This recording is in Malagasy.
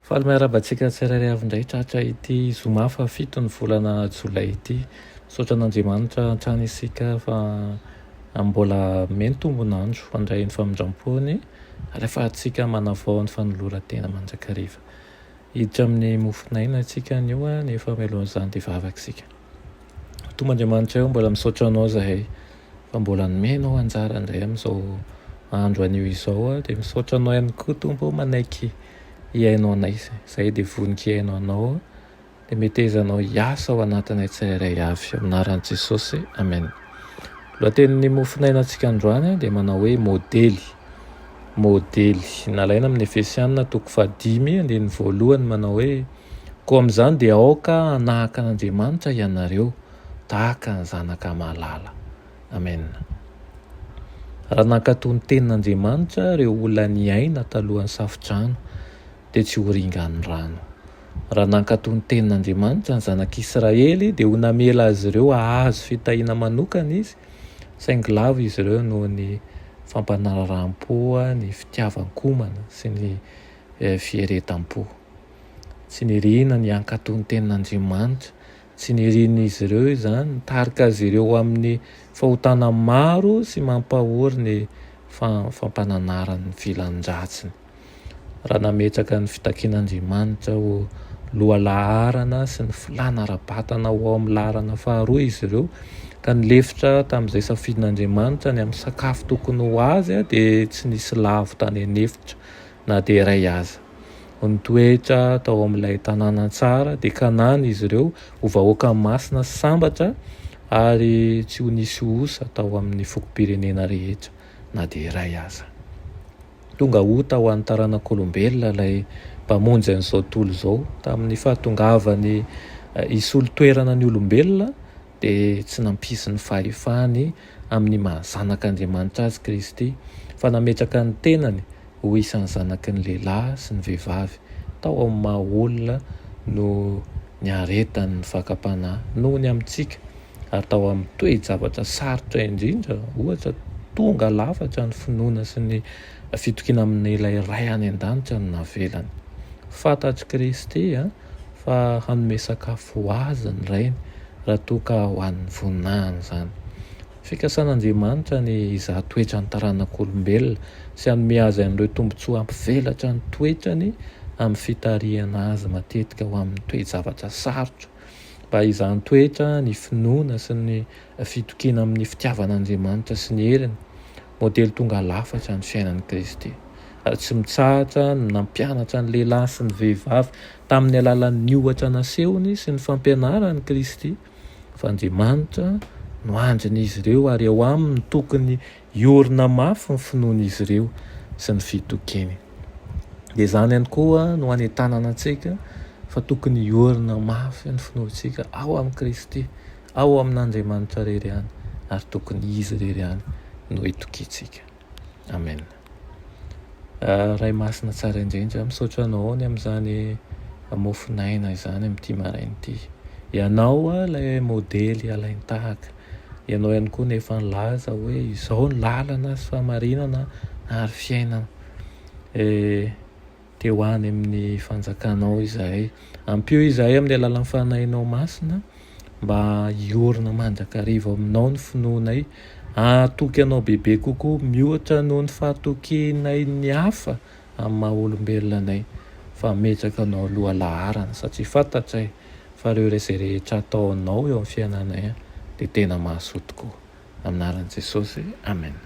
Faly miarabantsika tsirairay avy indray tratra ity zoma fa 7 ny volana jolay ity. Misaotra an'Andriamanitra hatrany isika fa mbola meno tombonandro handray ny famindram-pony rehefa atsika manavao ny fanoloran-tena mandrakariva. Hiditra amin'ny mofinaina atsika anio nefa melohan'izany dia vavakisika. Tomb'Andriamanitra eo mbola misaotra anao zahay fa mbola nomenao anjara indray amin'izao andro anio izao dia misaotra anao ihany koa Tompo manaiky hiainao anay izay dia vonika hiainao anao dia metezanao hiasa ao anatinay tsirairay avy amin'anaran'i Jesosy. Amen. Lohatenin'ny mofinaina antsika androany dia manao hoe modely. Nalaina amin'ny Efesianina 5:1 manao hoe koa amin'izany dia aoka hanahaka an'Andriamanitra ianareo tahaka ny zanaka mahalala. Amen. Raha nankatoy ny tenin'Andriamanitra ireo olona niaina talohan'ny safotrano dia tsy ho ringan'ny rano. Raha nankatoy ny tenin'Andriamanitra ny zanak'Israely dia ho namela azy ireo ahazo fitahiana manokana izy, saingy lava izy ireo noho ny fampanararam-po, ny fitiavan-komana sy ny fieretam-po. Tsy nirina ny ankatoy ny tenin'Andriamanitra, tsy nirina izy ireo izany nitarika azy ireo amin'ny fahotana maro sy mampahory ny fampananaran'ny filan-dratsiny. Raha nametraka ny fitakian'Andriamanitra ho loha laharana sy ny filana ara-batana ho ao amin'ny laharana faharoa izy ireo ka nilefitra tamin'izay safidin'Andriamanitra ny amin'ny sakafo tokony ho azy dia tsy nisy lavo tany anefitra na dia iray aza. Nitoetra tao amin'ilay tanàna tsara dia Kanana izy ireo ho vahoaka masina sambatra ary tsy ho nisy osa tao amin'ny fokom-pirenena rehetra na dia iray aza. Tonga ota ho an'ny taranak'olombelona ilay mpamonjy an'izao tontolo izao tamin'ny fahatongavany hisolo toerana ny olombelona dia tsy nampisy ny fahefany amin'ny mahazanak'Andriamanitra azy Kristy fa nametraka ny tenany ho isan'ny zanaky ny lehilahy sy ny vehivavy tao amin'ny maha olona no niaretan'ny fakapanahy noho ny amintsika ary tao amin'ny toe-javatra sarotra indrindra ohatra tonga lafatra ny finoana sy ny fitokiana amin'ny ilay ray any an-danitra no navelany. Fantatry Kristy fa hanome sakafo ho azy ny rainy raha toa ka ho an'ny voninahiny izany. Fikasan'Andriamanitra ny hizaha toetra ny taranak'olombelona sy hanome azy an'ireo tombontsoa hampivelatra ny toetrany amin'ny fitarihana azy matetika ho amin'ny toe-javatra sarotra mba hizaha ny toetra, ny finoana sy ny fitokiana amin'ny fitiavan'Andriamanitra sy ny heriny. Modely tonga lafatra ny fiainan'i Kristy. Tsy mitsahatra ny nampianatra ny lehilahy sy ny vehivavy tamin'ny alalan'ny ohatra nasehony sy ny fampianarany Kristy fa Andriamanitra no andrin'izy ireo ary ao aminy tokony hiorina mafy ny finoan'izy ireo sy ny fitokiny. Dia izany ihany koa no hanentanana antsika fa tokony hiorina mafy ny finoantsika ao amin'ny Kristy, ao amin'Andriamanitra rery ihany ary tokony izy rery ihany no hitokiantsika. Amen. Ray masina tsara indrindra misaotra anao ny amin'izany mofinaina izany amin'ity maraina ity. Ianao ilay modely alainy tahaka. Ianao ihany koa nefa nilaza hoe izao ny lalana sy fahamarinana ary fiainana. Te ho any amin'ny fanjakanao izahay. Ampio izahay amin'ny alalan'ny fanahinao masina mba hiorina mandrakariva aminao ny finoanay. Atoky anao bebe kokoa mihoatra noho ny fahatokinay ny hafa amin'ny maha olombelona anay fa metraka anao aloha laharana satria fantatray fa ireo izay rehetra ataonao eo amin'ny fiainanay dia tena mahasoa tokoa. Amin'anaran'i Jesosy. Amen.